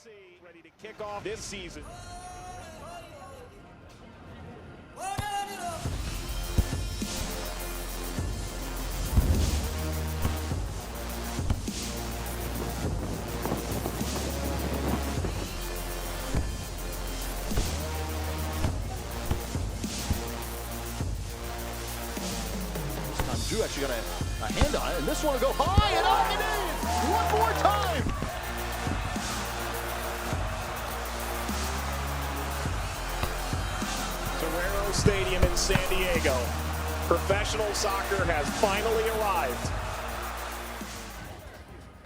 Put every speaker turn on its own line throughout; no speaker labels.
see ready to kick off this season.
Drew actually got a hand on it, and this one will go high and up and in! One more time!
Preshow Stadium in San Diego. Professional soccer has finally arrived.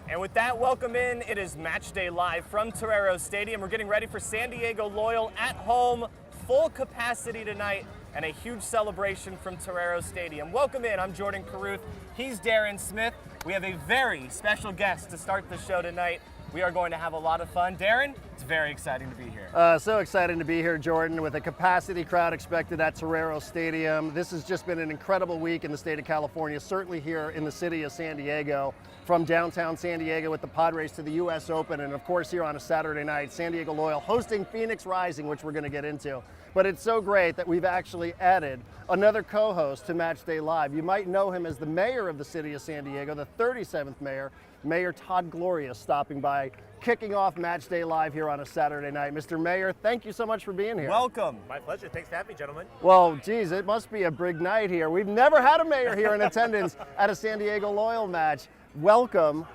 And with that welcome in, it is Matchday live from Preshow Stadium. We're getting ready for San Diego Loyal at home, full capacity tonight, and a huge celebration from Preshow Stadium. Welcome in, I'm Jordan Caruth, he's Darren Smith. We have a very special guest to start the show tonight. We are going to have a lot of fun. Darren, it's very exciting to be here.
So excited to be here, Jordan, with a capacity crowd expected at Preshow Stadium. This has just been an incredible week in the state of California, certainly here in the city of San Diego. From downtown San Diego with the Padres to the U.S. Open, and of course here on a Saturday night, San Diego Loyal hosting Phoenix Rising, which we're going to get into. But it's so great that we've actually added another co-host to Matchday Live. You might know him as the mayor of the city of San Diego, the 37th mayor, Mayor Todd Gloria, stopping by, kicking off Matchday Live here on a Saturday night. Mr. Mayor, thank you so much for being here.
Welcome.
My pleasure. Thanks for having me, gentlemen.
Well, geez, it must be a big night here. We've never had a mayor here in attendance at a San Diego Loyal match. Welcome.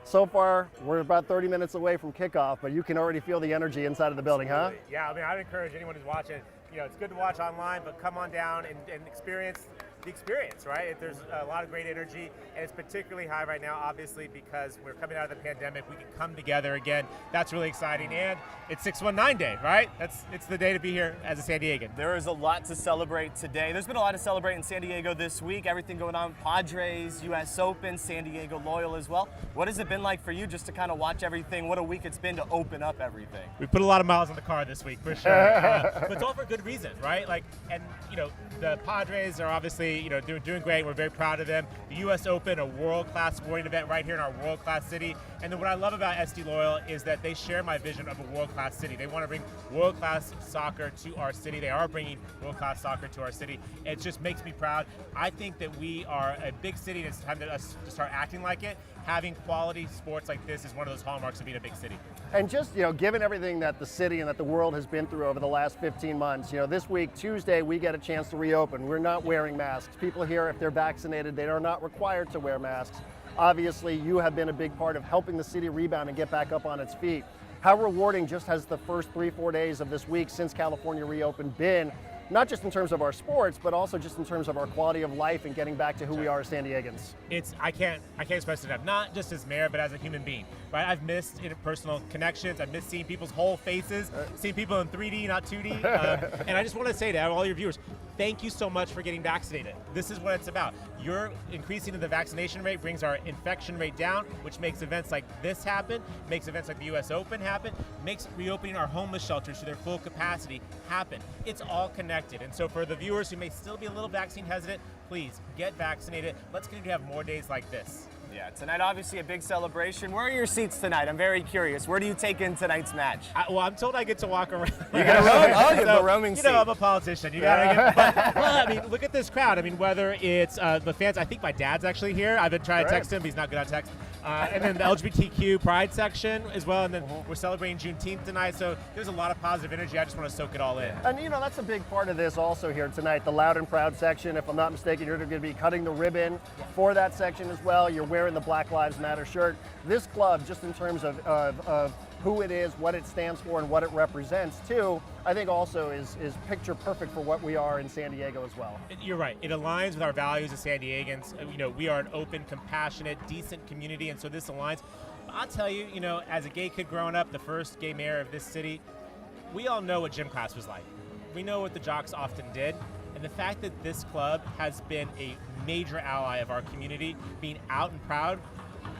So far, we're about 30 minutes away from kickoff, but you can already feel the energy inside of the building, huh?
Yeah, I mean, I'd encourage anyone who's watching, it's good to watch online, but come on down and experience the experience, right? There's a lot of great energy, and it's particularly high right now, obviously, because we're coming out of the pandemic. We can come together again. That's really exciting, and it's 619 Day, right? It's the day to be here as a San Diegan.
There is a lot to celebrate today. There's been a lot to celebrate in San Diego this week. Everything going on, Padres, U.S. Open, San Diego Loyal as well. What has it been like for you just to kind of watch everything? What a week it's been to open up everything.
We put a lot of miles on the car this week, for sure. But it's all for good reason, right? The Padres are obviously, doing great. We're very proud of them. The U.S. Open, a world-class sporting event right here in our world-class city. And then what I love about SD Loyal is that they share my vision of a world-class city. They want to bring world-class soccer to our city. They are bringing world-class soccer to our city. It just makes me proud. I think that we are a big city, and it's time to us to start acting like it. Having quality sports like this is one of those hallmarks of being a big city.
And just, given everything that the city and that the world has been through over the last 15 months, this week, Tuesday, we get a chance to reopen. We're not wearing masks. People here, if they're vaccinated, they are not required to wear masks. Obviously, you have been a big part of helping the city rebound and get back up on its feet. How rewarding just has the first 3-4 days of this week since California reopened been, not just in terms of our sports, but also just in terms of our quality of life and getting back to who we are as San Diegans?
I can't express it enough, not just as mayor, but as a human being, right? I've missed interpersonal connections. I've missed seeing people's whole faces, seeing people in 3D, not 2D. And I just want to say to all your viewers, thank you so much for getting vaccinated. This is what it's about. Your increasing of the vaccination rate brings our infection rate down, which makes events like this happen, makes events like the U.S. Open happen, makes reopening our homeless shelters to their full capacity happen. It's all connected. And so for the viewers who may still be a little vaccine hesitant, please get vaccinated. Let's continue to have more days like this.
Yeah, tonight obviously a big celebration. Where are your seats tonight? I'm very curious. Where do you take in tonight's match?
I'm told I get to walk around.
You get a roam? Oh, you have the roaming seat.
I'm a politician. You gotta get. Well, look at this crowd. Whether it's the fans. I think my dad's actually here. I've been trying to text him. He's not good on text. And then the LGBTQ pride section as well. And then we're celebrating Juneteenth tonight. So there's a lot of positive energy. I just want to soak it all in.
And that's a big part of this also here tonight. The Loud and Proud section. If I'm not mistaken, you're going to be cutting the ribbon for that section as well. You're wearing the Black Lives Matter shirt. This club, just in terms of who it is, what it stands for, and what it represents too, I think also is picture perfect for what we are in San Diego as well.
You're right. It aligns with our values as San Diegans. We are an open, compassionate, decent community, and so this aligns. I'll tell you, as a gay kid growing up, the first gay mayor of this city, we all know what gym class was like. We know what the jocks often did. And the fact that this club has been a major ally of our community, being out and proud,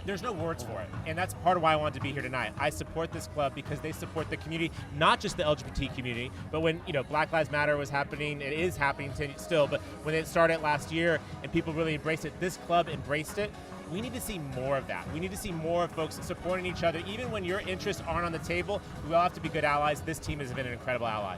there's no words for it. And that's part of why I wanted to be here tonight. I support this club because they support the community, not just the LGBT community, but when Black Lives Matter was happening, it is happening still, but when it started last year and people really embraced it, this club embraced it. We need to see more of that. We need to see more of folks supporting each other. Even when your interests aren't on the table, we all have to be good allies. This team has been an incredible ally.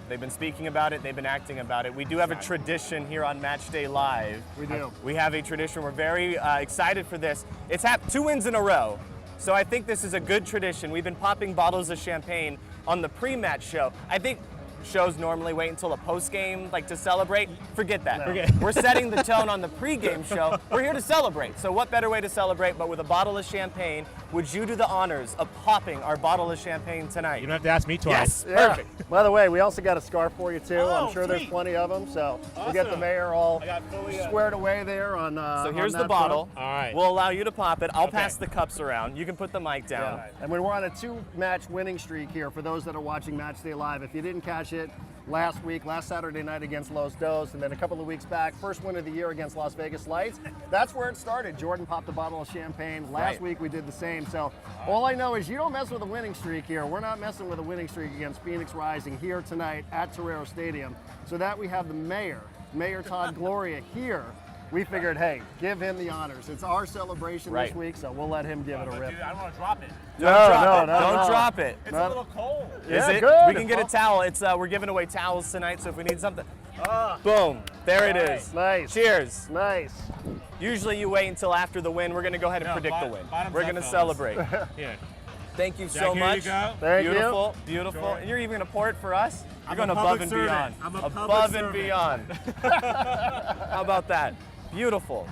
They've been speaking about it, they've been acting about it. We do have a tradition here on Matchday Live.
We do.
We have a tradition. We're very excited for this. It's 2 wins in a row. So I think this is a good tradition. We've been popping bottles of champagne on the pre-match show. I think shows normally wait until a post-game, like to celebrate. Forget that.
No.
We're setting the tone on the pre-game show. We're here to celebrate. So what better way to celebrate but with a bottle of champagne? Would you do the honors of popping our bottle of champagne tonight?
You don't have to ask me twice.
Yes,
Yeah.
perfect.
By the way, we also got a scarf for you too.
Oh,
I'm sure there's
sweet.
plenty of them. So we got the
Awesome.
mayor all
I got fully,
squared away there on.
So here's
on
the
that
bottle.
front.
All right.
We'll allow you to pop it. I'll
Okay.
pass the cups around. You can put the mic down.
Yeah. And we're on a 2-match winning streak here for those that are watching Matchday Live. If you didn't catch it, last Saturday night against Los Dos, and then a couple of weeks back, first win of the year against Las Vegas Lights. That's where it started. Jordan popped a bottle of champagne. Last week we did the same. So all I know is you don't mess with a winning streak here. We're not messing with a winning streak against Phoenix Rising here tonight at Torero Stadium. So that we have the mayor, Mayor Todd Gloria here. We figured, hey, give him the honors. It's our celebration this week, so we'll let him give it a rip.
Dude, I don't want to drop it.
Don't drop it.
It's a little cold.
Is
Yeah,
it?
good.
We can get a towel. It's we're giving away towels tonight, so if we need something. Boom. There it is.
Nice.
Cheers.
Nice.
Usually you wait until after the win. We're going to go ahead and predict the win.
bottoms
We're
up,
going to
fellas.
celebrate.
Here.
Thank you
Jack,
so
here
much.
you go.
Thank
Beautiful, beautiful.
Sure.
And you're even going to pour it for us? You're
I'm
going
a
above
public
and
servant.
beyond.
I'm a public
above and
servant.
beyond. How about that? Beautiful.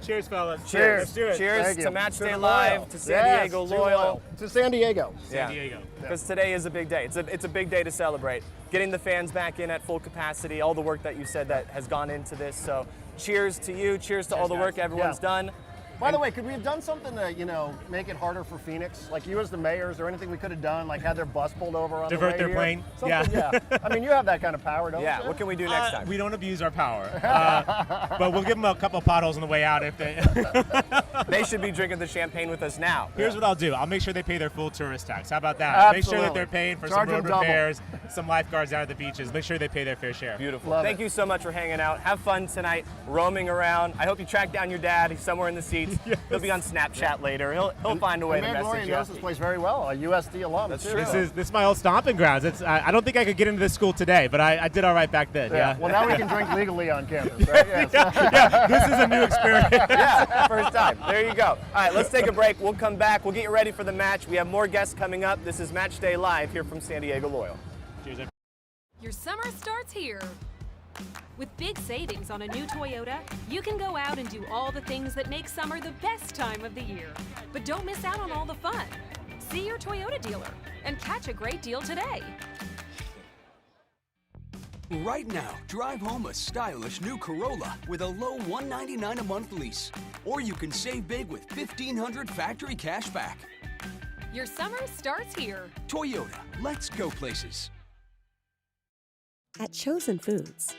Cheers, fellas.
Cheers.
Let's do it.
Cheers
Thank
to
you.
Matchday
To
Live,
Loyal.
to San Diego
Yes, to
Loyal.
To San Diego.
San Diego.
Because today is a big day. It's a big day to celebrate. Getting the fans back in at full capacity, all the work that you said that has gone into this. So cheers to you, cheers to all the work everyone's
Yeah.
done.
By the way, could we have done something to, make it harder for Phoenix? Like you as the mayor, is there anything we could have done? Like had their bus pulled over on
Divert
the way
their
here?
plane?
Something, yeah. I mean, you have that kind of power, don't
Yeah,
you?
what can we do next time?
We don't abuse our power, but we'll give them a couple potholes on the way out if they.
They should be drinking the champagne with us now.
Here's what I'll do. I'll make sure they pay their full tourist tax. How about that? Make sure that
Absolutely.
they're paying for
Charge
some
them
road
double.
repairs, some lifeguards down at the beaches. Make sure they pay their fair share.
Beautiful.
Love
Thank
it.
you so much for hanging out. Have fun tonight, roaming around. I hope you track down your dad. He's somewhere in the seats. He'll be on Snapchat later. He'll find a way to
Mayor Gloria
message you.
knows this place very well, a USD alum.
That's
too.
true.
This is my old stomping grounds. I don't think I could get into this school today, but I did all right back then. Yeah.
Well, now we can drink legally on campus, right? Yes.
Yeah, this is a new experience.
Yeah, first time. There you go. All right, let's take a break. We'll come back. We'll get you ready for the match. We have more guests coming up. This is Matchday Live here from San Diego Loyal.
Cheers.
Your summer starts here. With big savings on a new Toyota, you can go out and do all the things that make summer the best time of the year. But don't miss out on all the fun. See your Toyota dealer and catch a great deal today.
Right now, drive home a stylish new Corolla with a low $199 a month lease. Or you can save big with $1,500 factory cash back.
Your summer starts here.
Toyota, let's go places.
At Chosen Foods,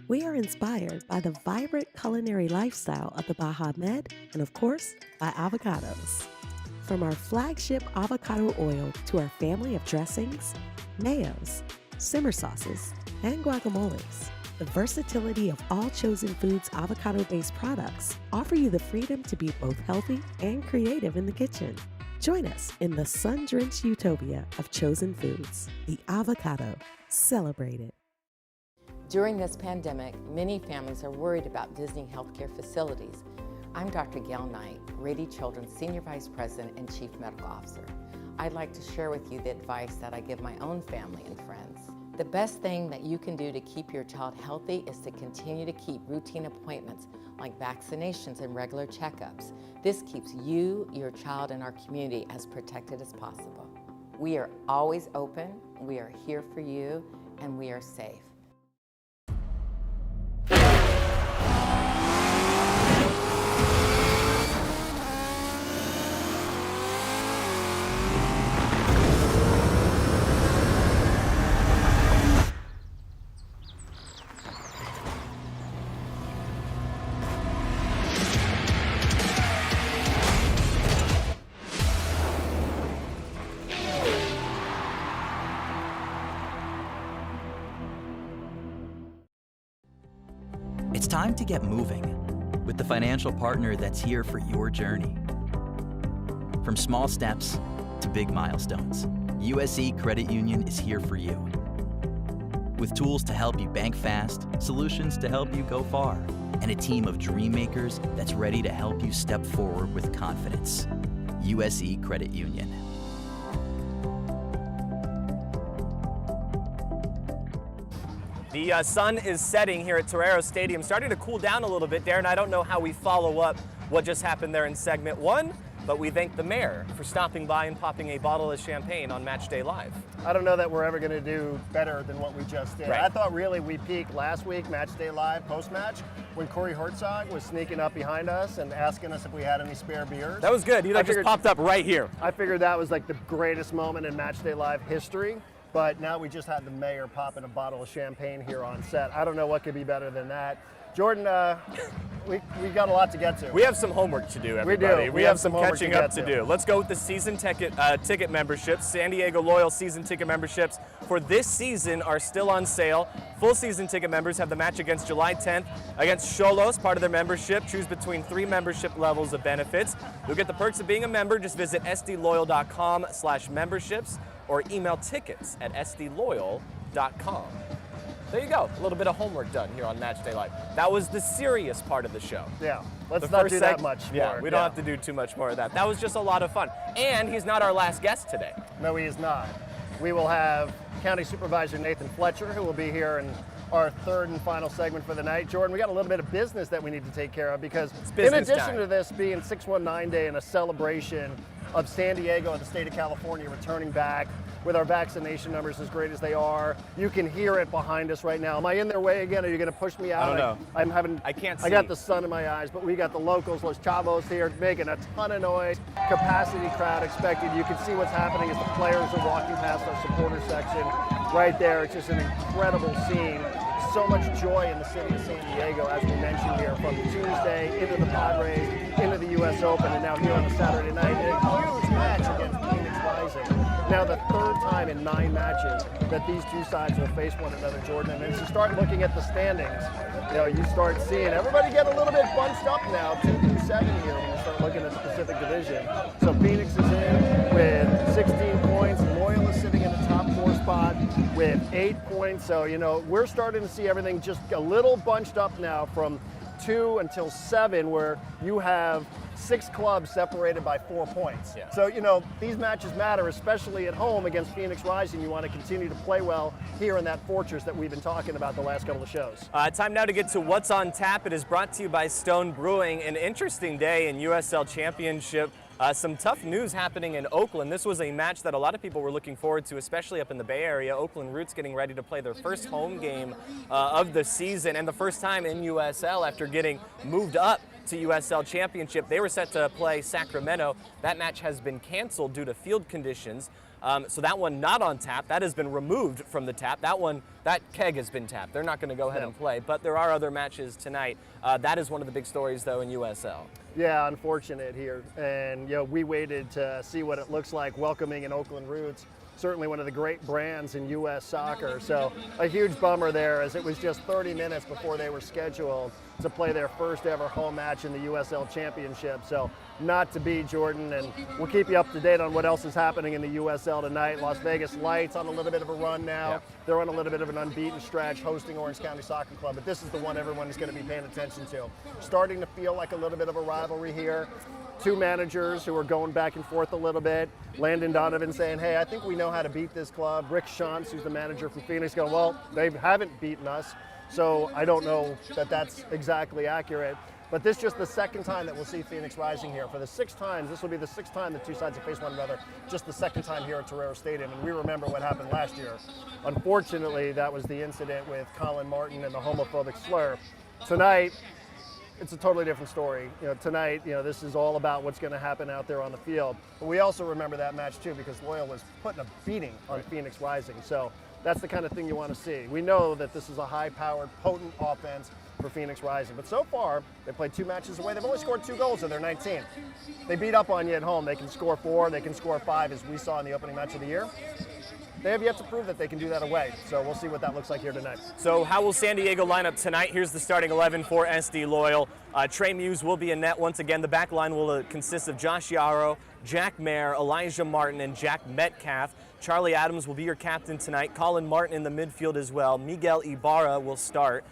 we are inspired by the vibrant culinary lifestyle of the Baja Med and, of course, by avocados. From our flagship avocado oil to our family of dressings, mayos, simmer sauces, and guacamoles, the versatility of all Chosen Foods avocado-based products offer you the freedom to be both healthy and creative in the kitchen. Join us in the sun-drenched utopia of Chosen Foods, the avocado. Celebrate it.
During this pandemic, many families are worried about visiting healthcare facilities. I'm Dr. Gail Knight, Rady Children's Senior Vice President and Chief Medical Officer. I'd like to share with you the advice that I give my own family and friends. The best thing that you can do to keep your child healthy is to continue to keep routine appointments like vaccinations and regular checkups. This keeps you, your child, and our community as protected as possible. We are always open, we are here for you, and we are safe.
It's time to get moving. with the financial partner that's here for your journey. From small steps to big milestones, USE Credit Union is here for you. With tools to help you bank fast, solutions to help you go far, and a team of dream makers that's ready to help you step forward with confidence. USE Credit Union.
The sun is setting here at Torero Stadium, starting to cool down a little bit. Darren, I don't know how we follow up what just happened there in segment 1, but we thank the mayor for stopping by and popping a bottle of champagne on Matchday Live.
I don't know that we're ever going to do better than what we just did.
Right.
I thought really we peaked last week, Matchday Live, post-match, when Corey Hertzog was sneaking up behind us and asking us if we had any spare beers.
That was good. He just popped up right here.
I figured that was like the greatest moment in Matchday Live history, but now we just had the mayor popping a bottle of champagne here on set. I don't know what could be better than that. Jordan, we got a lot to get to.
We have some homework to do, everybody.
We do.
We have some
homework
catching up to do. Let's go with the season ticket memberships. San Diego Loyal season ticket memberships for this season are still on sale. Full season ticket members have the match against July 10th against Xolos, part of their membership. Choose between 3 membership levels of benefits. You'll get the perks of being a member. Just visit sdloyal.com/memberships or email tickets at sdloyal.com. There you go. A little bit of homework done here on Matchday Live. That was the serious part of the show.
Yeah, let's not do that much more.
Yeah, we don't have to do too much more of that. That was just a lot of fun. And he's not our last guest today.
No, he is not. We will have County Supervisor Nathan Fletcher, who will be here in our third and final segment for the night. Jordan, we got a little bit of business that we need to take care of because in addition to this being 619 Day and a celebration of San Diego and the state of California returning back with our vaccination numbers as great as they are. You can hear it behind us right now. Am I in their way again? Are you going to push me out?
I don't know.
I
can't see.
I got the sun in my eyes, but we got the locals, Los Chavos here making a ton of noise. Capacity crowd expected. You can see what's happening as the players are walking past our supporter section right there. It's just an incredible scene. So much joy in the city of San Diego, as we mentioned here, from Tuesday into the Padres, into the U.S. Open, and now here on a Saturday night. And a huge match against Phoenix Rising. Now the third time in 9 matches that these two sides will face one another, Jordan. And as you start looking at the standings, you start seeing everybody get a little bit bunched up now, 2-7 here when you start looking at the Pacific Division. So Phoenix is in with 16 points. Loyal is sitting in the top 4 spot with 8 points. So, we're starting to see everything just a little bunched up now from 2 until 7, where you have 6 clubs separated by 4 points.
Yeah.
So, these matches matter, especially at home against Phoenix Rising. You want to continue to play well here in that fortress that we've been talking about the last couple of shows.
Time now to get to What's on Tap. It is brought to you by Stone Brewing. An interesting day in USL Championship. Some tough news happening in Oakland. This was a match that a lot of people were looking forward to, especially up in the Bay Area. Oakland Roots getting ready to play their first home game of the season and the first time in USL after getting moved up to USL Championship. They were set to play Sacramento. That match has been canceled due to field conditions. So that one not on tap. That has been removed from the tap. That keg has been tapped. They're not going to go ahead and play, but there are other matches tonight. That is one of the big stories, though, in USL.
Yeah, unfortunate here. And, we waited to see what it looks like welcoming in Oakland Roots. Certainly one of the great brands in U.S. soccer. So a huge bummer there, as it was just 30 minutes before they were scheduled to play their first ever home match in the USL Championship. So not to be, Jordan, and we'll keep you up to date on what else is happening in the USL tonight. Las Vegas Lights on a little bit of a run now.
Yeah.
They're on a little bit of an unbeaten stretch hosting Orange County Soccer Club, but this is the one everyone is going to be paying attention to. Starting to feel like a little bit of a rivalry here. 2 managers who are going back and forth a little bit. Landon Donovan saying, hey, I think we know how to beat this club. Rick Shantz, who's the manager from Phoenix, going, well, they haven't beaten us, so I don't know that that's exactly accurate. But this is just the second time that we'll see Phoenix Rising here. For the 6 times, this will be the 6th time the two sides have faced one another, just the 2nd time here at Torero Stadium. And we remember what happened last year. Unfortunately, that was the incident with Colin Martin and the homophobic slur. Tonight, it's a totally different story. Tonight, this is all about what's going to happen out there on the field. But we also remember that match too, because Loyal was putting a beating on Phoenix Rising. So that's the kind of thing you want to see. We know that this is a high-powered, potent offense for Phoenix Rising. But so far, they played 2 matches away. They've only scored 2 goals in their 19. They beat up on you at home. They can score 4, they can score 5, as we saw in the opening match of the year. they have yet to prove that they can do that away. So we'll see what that looks like here tonight.
So how will San Diego line up tonight? Here's the starting 11 for SD Loyal. Trey Muse will be in net once again. The back line will consist of Josh Yarrow, Jack Mayer, Elijah Martin, and Jack Metcalf. Charlie Adams will be your captain tonight. Colin Martin in the midfield as well. Miguel Ibarra will start.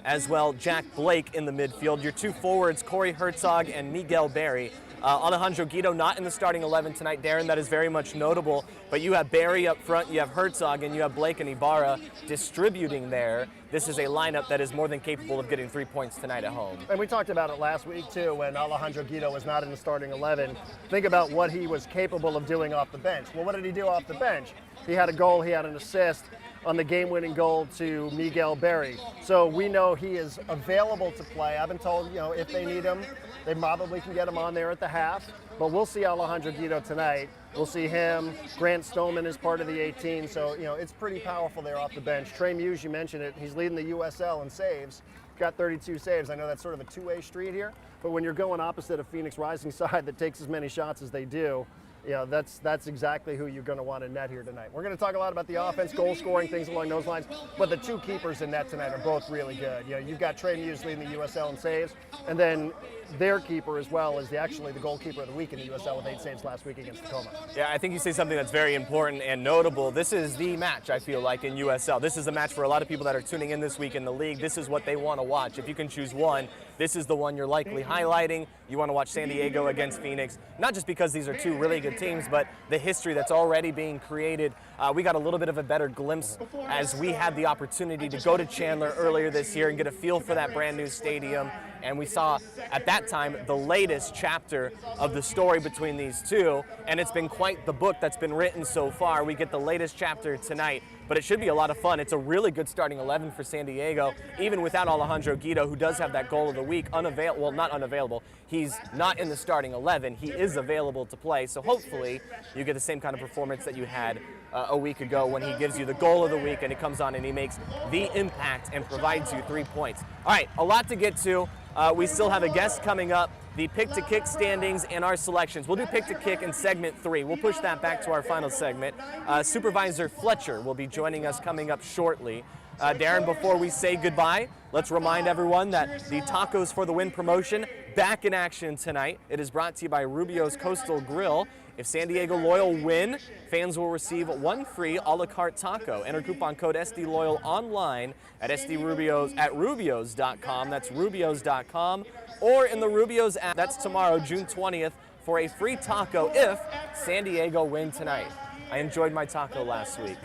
As well, Jack Blake in the midfield. Your two forwards, Corey Herzog and Miguel Berry. Alejandro Guido not in the starting 11 tonight, Darren. That is very much notable. But you have Berry up front, you have Herzog, and you have Blake and Ibarra distributing there. This is a lineup that is more than capable of getting 3 points tonight at home.
And we talked about it last week, too, when Alejandro Guido was not in the starting 11. Think about what he was capable of doing off the bench. Well, what did he do off the bench? He had a goal, he had an assist on the game-winning goal to Miguel Berry. So we know he is available to play. I've been told, if they need him, they probably can get him on there at the half. But we'll see Alejandro Guido tonight. We'll see him. Grant Stoneman is part of the 18. So, it's pretty powerful there off the bench. Trey Muse, you mentioned it. He's leading the USL in saves. Got 32 saves. I know that's sort of a two-way street here. But when you're going opposite of Phoenix Rising side that takes as many shots as they do, that's exactly who you're going to want in net here tonight. We're going to talk a lot about the offense, goal scoring, things along those lines, but the two keepers in net tonight are both really good. You've got Trey Muse leading the USL in saves, and then their keeper as well is actually the goalkeeper of the week in the USL with 8 saves last week against Tacoma.
Yeah, I think you say something that's very important and notable. This is the match, I feel like, in USL. This is a match for a lot of people that are tuning in this week in the league. This is what they want to watch. If you can choose one, this is the one you're likely highlighting. You want to watch San Diego against Phoenix, not just because these are two really good teams, but the history that's already being created. We got a little bit of a better glimpse as we had the opportunity to go to Chandler earlier this year and get a feel for that brand new stadium. And we saw at that time the latest chapter of the story between these two, and it's been quite the book that's been written so far. We get the latest chapter tonight, but it should be a lot of fun. It's a really good starting 11 for San Diego, even without Alejandro Guido, who does have that goal of the week, well, not unavailable. He's not in the starting 11. He is available to play, so hopefully you get the same kind of performance that you had a week ago when he gives you the goal of the week and he comes on and he makes the impact and provides you 3 points. All right, a lot to get to. We still have a guest coming up, the pick-to-kick standings and our selections. We'll do pick-to-kick in segment 3. We'll push that back to our final segment. Supervisor Fletcher will be joining us coming up shortly. Darren, before we say goodbye, let's remind everyone that the Tacos for the Win promotion back in action tonight. It is brought to you by Rubio's Coastal Grill. If San Diego Loyal win, fans will receive 1 free a la carte taco. Enter coupon code SDLoyal online at Rubios.com. That's Rubios.com. Or in the Rubios app. That's tomorrow, June 20th, for a free taco if San Diego win tonight. I enjoyed my taco last week,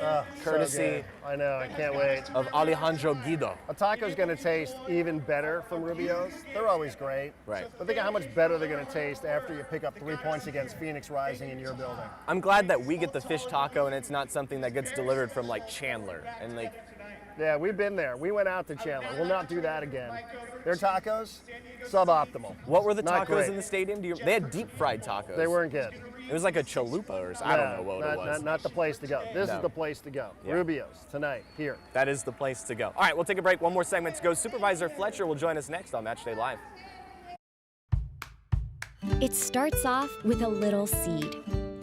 courtesy
so I know, I can't wait.
of Alejandro Guido.
A taco's going to taste even better from Rubio's. They're always great.
Right.
But think of how much better they're going to taste after you pick up 3 points against Phoenix Rising in your building.
I'm glad that we get the fish taco and it's not something that gets delivered from like Chandler and like.
Yeah, we've been there. We went out to Chandler. We'll not do that again. Their tacos, suboptimal.
What were the
Not
tacos
great.
in the stadium? They had deep fried tacos.
They weren't good.
It was like a chalupa or I don't know what it was.
Not the place to go. This
No.
is the place to go.
Yeah.
Rubio's tonight here.
That is the place to go. All right, we'll take a break. One more segment to go. Supervisor Fletcher will join us next on Matchday Live.
It starts off with a little seed,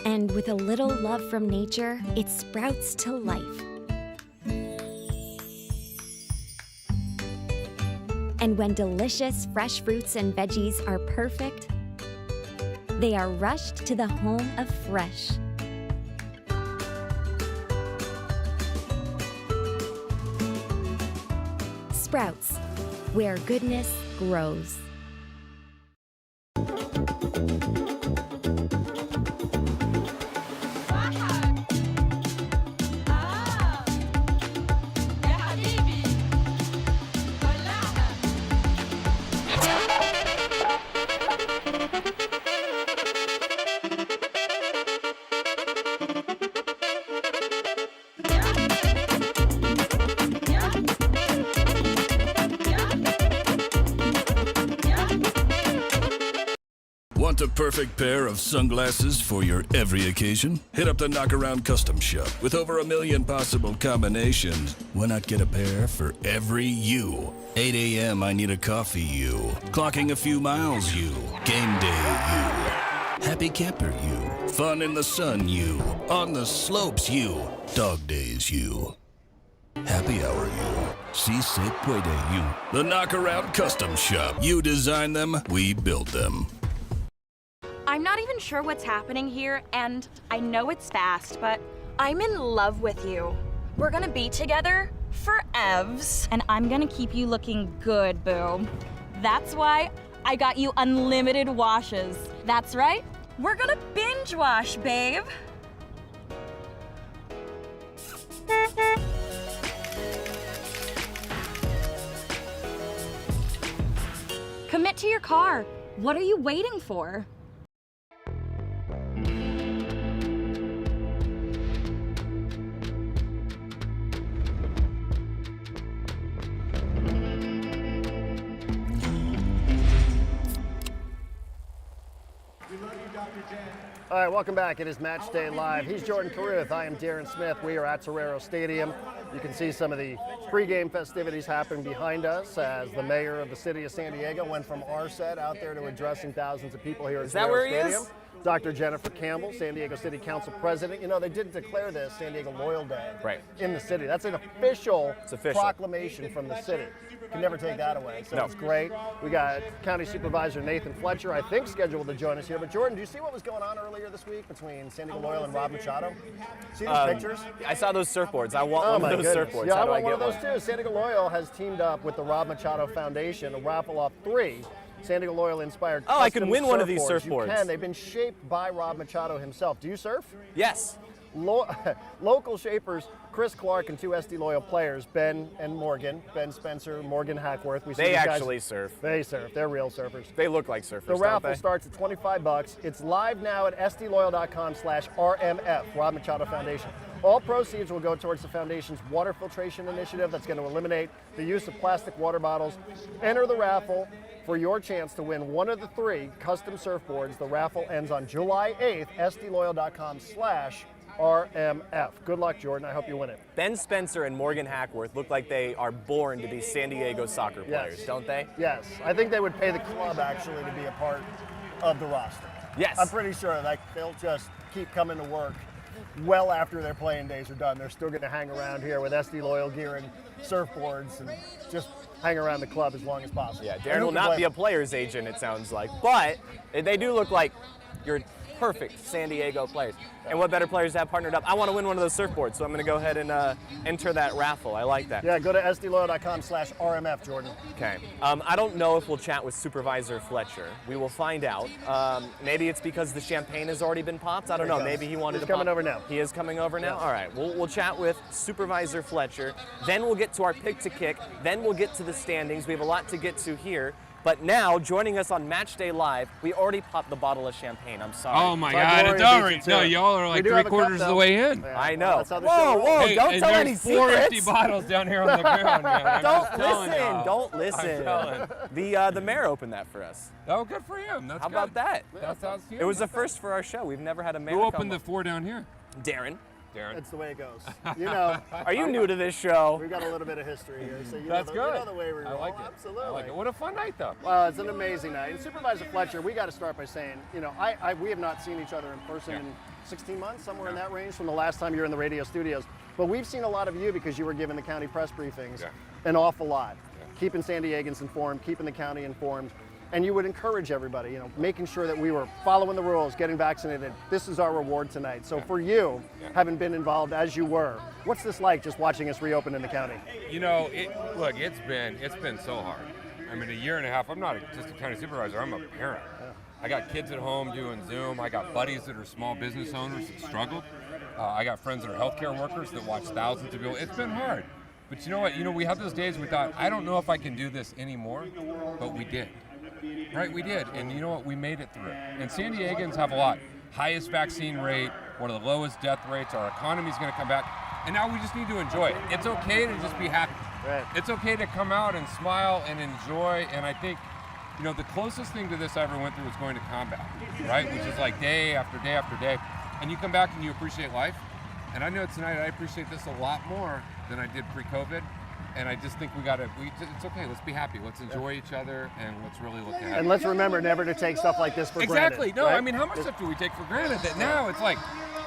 and with a little love from nature, it sprouts to life. And when delicious fresh fruits and veggies are perfect, they are rushed to the home of fresh. Sprouts, where goodness grows.
Want a perfect pair of sunglasses for your every occasion? Hit up the Knockaround Custom Shop. With over 1 million possible combinations, why not get a pair for every you? 8 a.m. I need a coffee you. Clocking a few miles you. Game day you. Happy camper you. Fun in the sun you. On the slopes you. Dog days you. Happy hour you. Si se puede you. The Knockaround Custom Shop. You design them, we build them.
I'm not even sure what's happening here, and I know it's fast, but I'm in love with you. We're gonna be together forevs, and I'm gonna keep you looking good, boo. That's why I got you unlimited washes. That's right, we're gonna binge wash, babe. Commit to your car. What are you waiting for?
All right, welcome back. It is Matchday Live. He's Jordan Caruth. I am Darren Smith. We are at Torero Stadium. You can see some of the pregame festivities happening behind us as the mayor of the city of San Diego went from our set out there to addressing thousands of people here at Torero Stadium. Dr. Jennifer Campbell, San Diego City Council President. You know, they did declare this San Diego Loyal Day in the city. That's an official proclamation from the city. You can never take that away, so it's great. We got County Supervisor Nathan Fletcher, I think, scheduled to join us here. But Jordan, do you see what was going on earlier this week between San Diego Loyal and Rob Machado? See these pictures?
I saw those surfboards. I want one of those surfboards.
Yeah,
How
I
do
want one
get
of those too. San Diego Loyal has teamed up with the Rob Machado Foundation to raffle off 3 San Diego Loyal inspired
I can win one of these
surfboards.
surfboards.
You can. They've been shaped by Rob Machado himself. Do you surf?
Yes.
Local shapers, Chris Clark and 2 SD Loyal players, Ben and Morgan, Ben Spencer, Morgan Hackworth.
They actually surf.
They surf. They're real surfers.
They look like surfers,
The raffle starts at $25. It's live now at SDloyal.com/RMF, Rob Machado Foundation. All proceeds will go towards the foundation's water filtration initiative that's going to eliminate the use of plastic water bottles. Enter the raffle for your chance to win one of the 3 custom surfboards. The raffle ends on July 8th, SDloyal.com/RMF. Good luck, Jordan. I hope you win it.
Ben Spencer and Morgan Hackworth look like they are born to be San Diego soccer players, don't they?
Yes. I think they would pay the club actually to be a part of the roster.
Yes.
I'm pretty sure they'll just keep coming to work well after their playing days are done. They're still going to hang around here with SD Loyal gear and surfboards and just hang around the club as long as possible.
Yeah, Darren will not be a player's agent, it sounds like, but they do look like you're perfect San Diego players. And what better players to have partnered up? I want to win one of those surfboards, so I'm going to go ahead and enter that raffle. I like that.
Yeah, go to SDloyal.com/RMF, Jordan.
Okay. I don't know if we'll chat with Supervisor Fletcher. We will find out. Maybe it's because the champagne has already been popped. I don't know. Maybe he wanted to pop.
He's coming over now.
He is coming over now?
Yes.
All right. We'll chat with Supervisor Fletcher. Then we'll get to our pick to kick. Then we'll get to the standings. We have a lot to get to here. But now, joining us on Matchday Live, we already popped the bottle of champagne. I'm sorry.
Oh my God, it's already. No, y'all are like 3/4 of the way in.
Yeah, I know. Whoa,
hey,
don't tell any
secrets. There's 4 empty
secrets.
bottles down here on the ground. Man.
Don't listen. The mayor opened that for us.
Oh, good for him. That's
How about that?
That sounds good.
It was a first for our show. We've never had a mayor
Who
come
opened the 4 down here?
Darren.
That's the way it goes. You know.
Are you new to this show?
We've got a little bit of history here, so
That's
you
good.
know the way we roll.
I like it.
Absolutely.
I like it. What a fun night, though.
Well, it's an amazing night. And Supervisor Fletcher, we got to start by saying, you know, we have not seen each other in person in 16 months, somewhere in that range from the last time you were in the radio studios. But we've seen a lot of you because you were giving the county press briefings an awful lot, keeping San Diegans informed, keeping the county informed. And you would encourage everybody, you know, making sure that we were following the rules, getting vaccinated. This is our reward tonight. So for you, having been involved as you were, what's this like just watching us reopen in the county?
You know, look, it's been so hard. I mean, a year and a half. I'm not just a county supervisor. I'm a parent. I got kids at home doing Zoom. I got buddies that are small business owners that struggled. I got friends that are healthcare workers that watch thousands of people. It's been hard. But you know what? You know, we had those days we thought, I don't know if I can do this anymore, but we did. Right, we did, and you know what? We made it through. And San Diegans have a lot. Highest vaccine rate, one of the lowest death rates. Our economy's going to come back, and now we just need to enjoy it. It's okay to just be happy.
Right.
It's okay to come out and smile and enjoy. And I think, you know, the closest thing to this I ever went through was going to combat, right? Which is like day after day after day, and you come back and you appreciate life. And I know tonight I appreciate this a lot more than I did pre-COVID. And I just think it's okay. Let's be happy. Let's enjoy each other, and let's really look ahead.
And let's remember never to take stuff like this for granted.
Exactly. No,
right?
I mean, how much stuff do we take for granted that now it's like,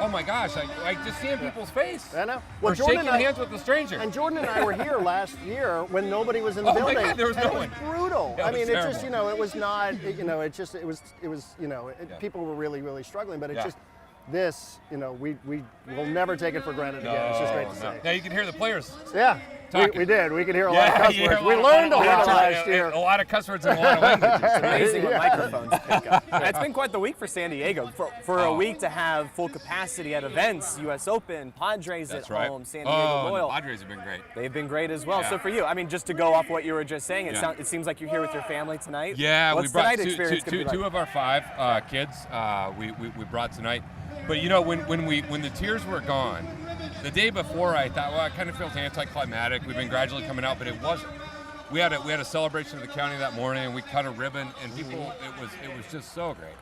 oh my gosh, I just seeing people's face.
I know.
Or shaking hands with a stranger.
And Jordan and I were here last year when nobody was in the
Oh
building.
my God, there was no one.
It was brutal.
Yeah,
I
it was
mean,
terrible.
it just, it was not, it was, people were really, really struggling, but it's just, this, we will never take it for granted again. It's just great to say.
Now you can hear the players.
Yeah, we did. We could hear a lot of cuss words. We learned a lot last year.
A lot of cuss words and a lot of languages.
It's amazing what microphones pick up. It's been quite the week for San Diego. For a week to have full capacity at events, U.S. Open, Padres at home, San Diego Loyal.
The Padres have been great.
They've been great as well.
Yeah.
So for you, I mean, just to go off what you were just saying, it seems like you're here with your family tonight.
Yeah,
What's
we brought
tonight's experience gonna be like?
two of our 5 kids. We brought tonight. But when the tears were gone, the day before I thought, well, it kind of feels anticlimactic. We've been gradually coming out, but it wasn't. We had a celebration of the county that morning, and we cut a ribbon, and people, it was just so great.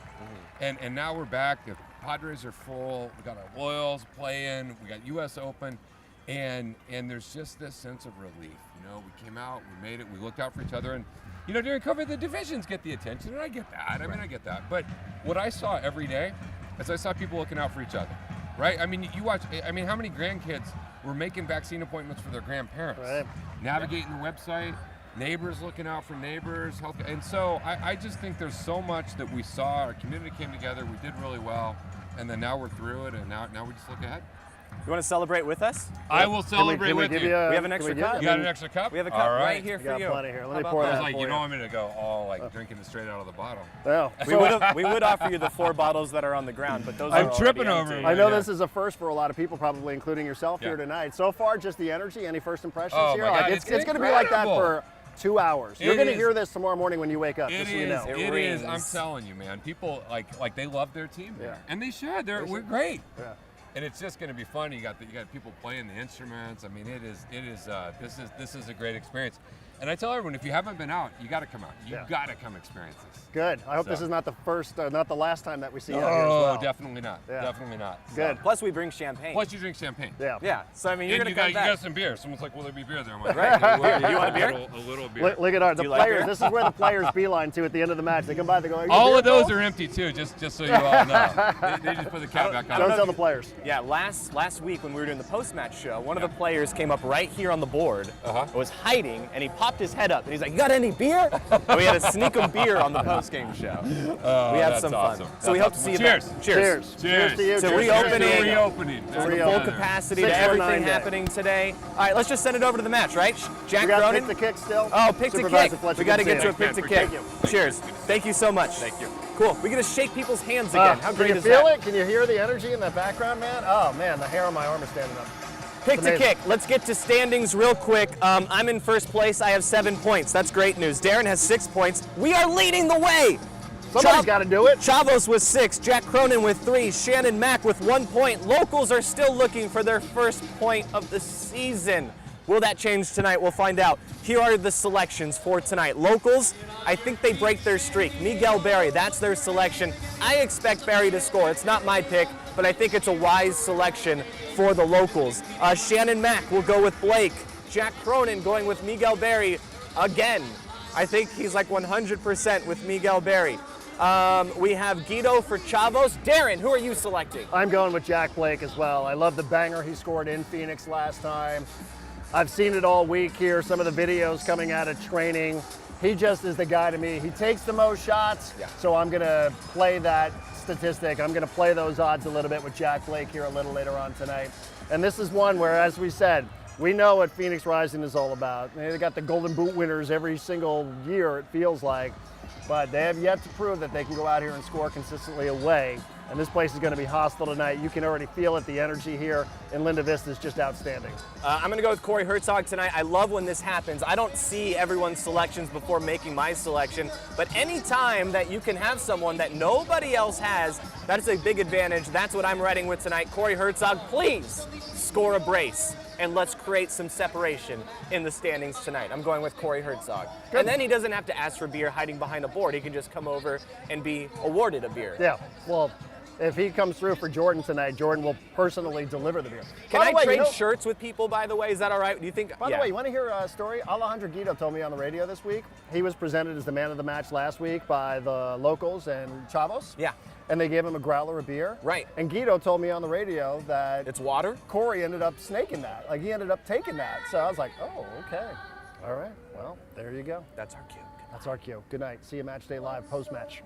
And now we're back. The Padres are full. We got our Loyals playing. We got U.S. Open, and there's just this sense of relief. We came out, we made it, we looked out for each other, and during COVID, the divisions get the attention, and I get that. I mean, I get that. But what I saw every day is I saw people looking out for each other, right? I mean, you watch. I mean, how many grandkids were making vaccine appointments for their grandparents?
Right.
Navigating the website, neighbors looking out for neighbors, health. And so I just think there's so much that we saw. Our community came together. We did really well, and then now we're through it, and now we just look ahead.
You want to celebrate with us?
I will celebrate with you.
We have an extra cup.
You got an extra cup?
We have a cup right here
You
for
got
you.
plenty here. Let me
How
pour
about
that
I was
for
like,
you.
I'm going to go all drinking it straight out of the bottle.
Well,
We would offer you the 4 bottles that are on the ground, but those are
I'm
already
tripping
empty.
over it.
I know this is a first for a lot of people, probably including yourself here tonight. So far, just the energy, any first impressions
Oh
here?
my God,
It's going to be like that
incredible.
for 2 hours. You're
It
going to
is.
hear this tomorrow morning when you wake up, just so you know.
It is. I'm telling you, man. People like they love their team,
Yeah.
and they should. We're great.
Yeah.
And it's just going to be fun. You got people playing the instruments. I mean, this is a great experience. And I tell everyone, if you haven't been out, you got to come out. You got to come experience this.
Good. I hope this is not the first, not the last time that we see you out here as
Oh,
well.
definitely not.
Yeah.
Definitely not.
Good.
Plus, we bring champagne.
Plus, you drink champagne.
Yeah.
Yeah. So I mean, you're
And
going to come
you
back.
got some beer. Someone's like, "Will there be beer there?" I'm like,
Right. Do you want a beer?
A little beer.
Look at the
you like
players.
beer?
This is where the players beeline to at the end of the match. They come by, they go, "Are you
All
beer
of those
girls?"
are empty too. Just so you all know. They just put the cap back on.
Don't tell the players.
Yeah, last week when we were doing the post-match show, one of the players came up right here on the board, was hiding, and he popped his head up, and he's like, "You got any beer?" And we had to sneak him beer on the post-game show. We had some
awesome.
fun. So we hope to see you
Cheers.
back.
Cheers. Cheers to you.
So
Cheers.
reopening.
Reopening.
To the full capacity to everything happening today. All right, let's just send it over to the match, right? Jack
We got
Cronin.
pick to kick still.
Oh, pick to
Supervisor
kick.
Fletcher,
We got to
good
get
see
to a
you.
pick to kick.
Thank you.
Cheers. Thank you so much.
Thank you.
Cool. We get to shake people's hands again. How
Can
great
you
is
feel
that?
it? Can you hear the energy in the background, man? Oh, man, the hair on my arm is standing up.
Pick to
amazing.
kick. Let's get to standings real quick. I'm in first place. I have 7 points. That's great news. Darren has 6 points. We are leading the way.
Somebody's got to do it.
Chavos with 6, Jack Cronin with 3, Shannon Mack with 1 point. Locals are still looking for their first point of the season. Will that change tonight? We'll find out. Here are the selections for tonight. Locals, I think they break their streak. Miguel Berry, that's their selection. I expect Berry to score. It's not my pick, but I think it's a wise selection for the locals. Shannon Mack will go with Blake. Jack Cronin going with Miguel Berry again. I think he's like 100% with Miguel Berry. We have Guido for Chavos. Darren, who are you selecting?
I'm going with Jack Blake as well. I love the banger he scored in Phoenix last time. I've seen it all week here, some of the videos coming out of training. He just is the guy to me. He takes the most shots, so I'm going to play that statistic. I'm going to play those odds a little bit with Jack Blake here a little later on tonight. And this is one where, as we said, we know what Phoenix Rising is all about. They got the Golden Boot winners every single year, it feels like. But they have yet to prove that they can go out here and score consistently away. And this place is going to be hostile tonight. You can already feel it. The energy here in Linda Vista is just outstanding.
I'm going to go with Corey Herzog tonight. I love when this happens. I don't see everyone's selections before making my selection, but any time that you can have someone that nobody else has, that is a big advantage. That's what I'm riding with tonight. Corey Herzog, please score a brace, and let's create some separation in the standings tonight. I'm going with Corey Herzog.
Good.
And then he doesn't have to ask for beer hiding behind a board. He can just come over and be awarded a beer.
Yeah, well, if he comes through for Jordan tonight, Jordan will personally deliver the beer.
Can
By the
I
way,
trade shirts with people, by the way? Is that all right? Do you think?
By the way, you want to hear a story? Alejandro Guido told me on the radio this week. He was presented as the man of the match last week by the locals and Chavos.
Yeah.
And they gave him a growler of beer.
Right.
And Guido told me on the radio that
it's water.
Corey ended up snaking that. Like, he ended up taking that. So I was like, oh, okay. All right. Well, there you go.
That's our cue.
That's our cue. Good night. See you Match Day Live post-match.